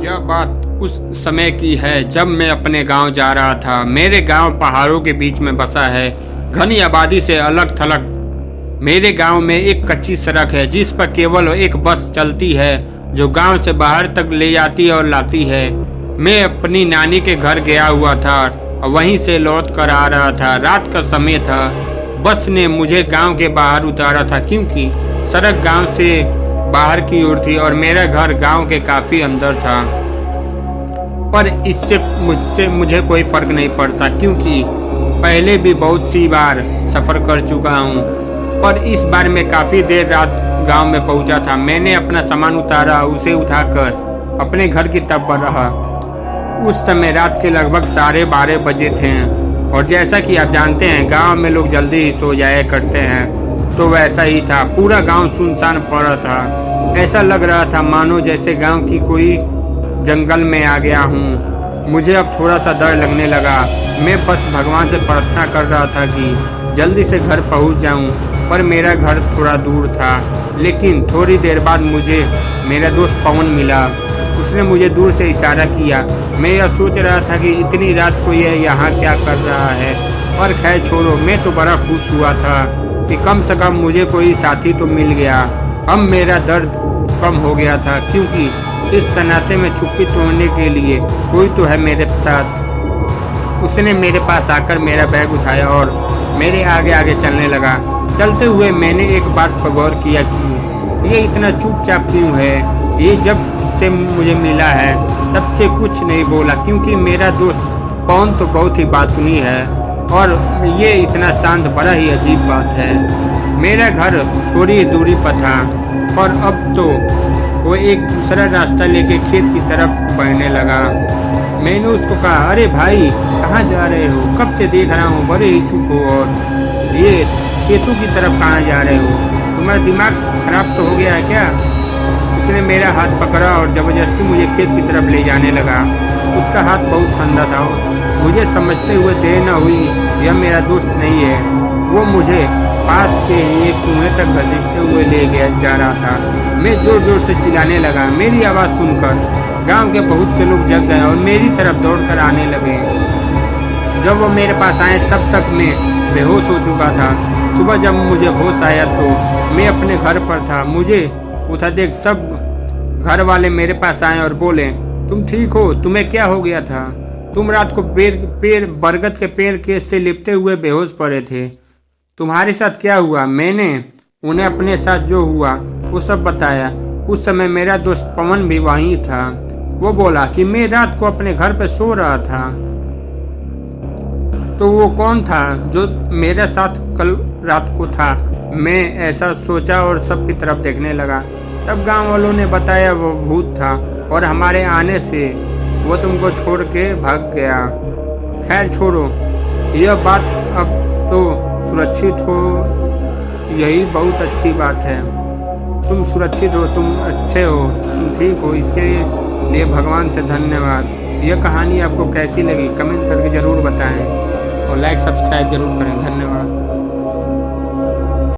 यह बात उस समय की है जब मैं अपने गांव जा रहा था। मेरे गांव पहाड़ों के बीच में बसा है, घनी आबादी से अलग थलग। मेरे गांव में एक कच्ची सड़क है जिस पर केवल एक बस चलती है जो गांव से बाहर तक ले जाती और लाती है। मैं अपनी नानी के घर गया हुआ था और वहीं से लौट कर आ रहा था। रात का समय था। बस ने मुझे गांव के बाहर उतारा था क्योंकि सड़क गांव से बाहर की ओर थी और मेरा घर गांव के काफी अंदर था। पर इससे मुझे कोई फर्क नहीं पड़ता क्योंकि पहले भी बहुत सी बार सफर कर चुका हूँ। पर इस बार मैं काफी देर रात गांव में पहुंचा था। मैंने अपना सामान उतारा, उसे उठाकर अपने घर की तरफ बढ़ रहा। उस समय रात के लगभग 12:30 बजे थे और जैसा कि आप जानते हैं गांव में लोग जल्दी ही सो जाया करते हैं, तो वैसा ही था। पूरा गांव सुनसान पड़ा था। ऐसा लग रहा था मानो जैसे गांव की कोई जंगल में आ गया हूँ। मुझे अब थोड़ा सा डर लगने लगा। मैं बस भगवान से प्रार्थना कर रहा था कि जल्दी से घर पहुँच जाऊँ, पर मेरा घर थोड़ा दूर था। लेकिन थोड़ी देर बाद मुझे मेरा दोस्त पवन मिला। उसने मुझे दूर से इशारा किया। मैं यह सोच रहा था कि इतनी रात को यह यहाँ क्या कर रहा है, और खैर छोड़ो। मैं तो बड़ा खुश हुआ था कि कम से कम मुझे कोई साथी तो मिल गया। अब मेरा दर्द कम हो गया था क्योंकि इस सन्नाटे में चुप्पी तोड़ने के लिए कोई तो है मेरे साथ। उसने मेरे पास आकर मेरा बैग उठाया और मेरे आगे आगे चलने लगा। चलते हुए मैंने एक बात पर गौर किया कि ये इतना चुपचाप क्यों है। ये जब से मुझे मिला है तब से कुछ नहीं बोला क्योंकि मेरा दोस्त पवन तो बहुत ही बातूनी है और ये इतना शांत, बड़ा ही अजीब बात है। मेरा घर थोड़ी दूरी पर था और अब तो वो एक दूसरा रास्ता लेके खेत की तरफ बढ़ने लगा। मैंने उसको कहा, अरे भाई कहाँ जा रहे हो? कब से देख रहा हूँ, बड़े ही चुप हो और ये खेतों की तरफ कहाँ जा रहे हो? तुम्हारा दिमाग खराब तो हो गया है क्या? उसने मेरा हाथ पकड़ा और जबरदस्ती मुझे खेत की तरफ ले जाने लगा। उसका हाथ बहुत ठंडा था। मुझे समझते हुए देर न हुई यह मेरा दोस्त नहीं है। वो मुझे पास के एक कुएं तक घसीटते हुए ले गया जा रहा था। मैं जोर जोर से चिल्लाने लगा। मेरी आवाज़ सुनकर गांव के बहुत से लोग जग गए और मेरी तरफ दौड़कर आने लगे। जब वो मेरे पास आए तब तक मैं बेहोश हो चुका था। सुबह जब मुझे होश आया तो मैं अपने घर पर था। मुझे उठा देख सब घर वाले मेरे पास आए और बोले, तुम ठीक हो? तुम्हें क्या हो गया था? तुम रात को बरगद के पेड़ के से लिपटे हुए बेहोश पड़े थे। तुम्हारे साथ क्या हुआ? मैंने उन्हें अपने साथ जो हुआ वो सब बताया। उस समय मेरा दोस्त पवन भी वहीं था। वो बोला कि मैं रात को अपने घर पर सो रहा था। तो वो कौन था जो मेरे साथ कल रात को था? मैं ऐसा सोचा और सबकी तरफ देखने लगा। तब गांव वालों ने बताया वो भूत था और हमारे आने से वो तुमको छोड़ के भाग गया। खैर छोड़ो, यह बात अब तो सुरक्षित हो, यही बहुत अच्छी बात है। तुम सुरक्षित हो, तुम अच्छे हो, तुम ठीक हो, इसके लिए भगवान से धन्यवाद। यह कहानी आपको कैसी लगी कमेंट करके ज़रूर बताएं और लाइक सब्सक्राइब जरूर करें। धन्यवाद।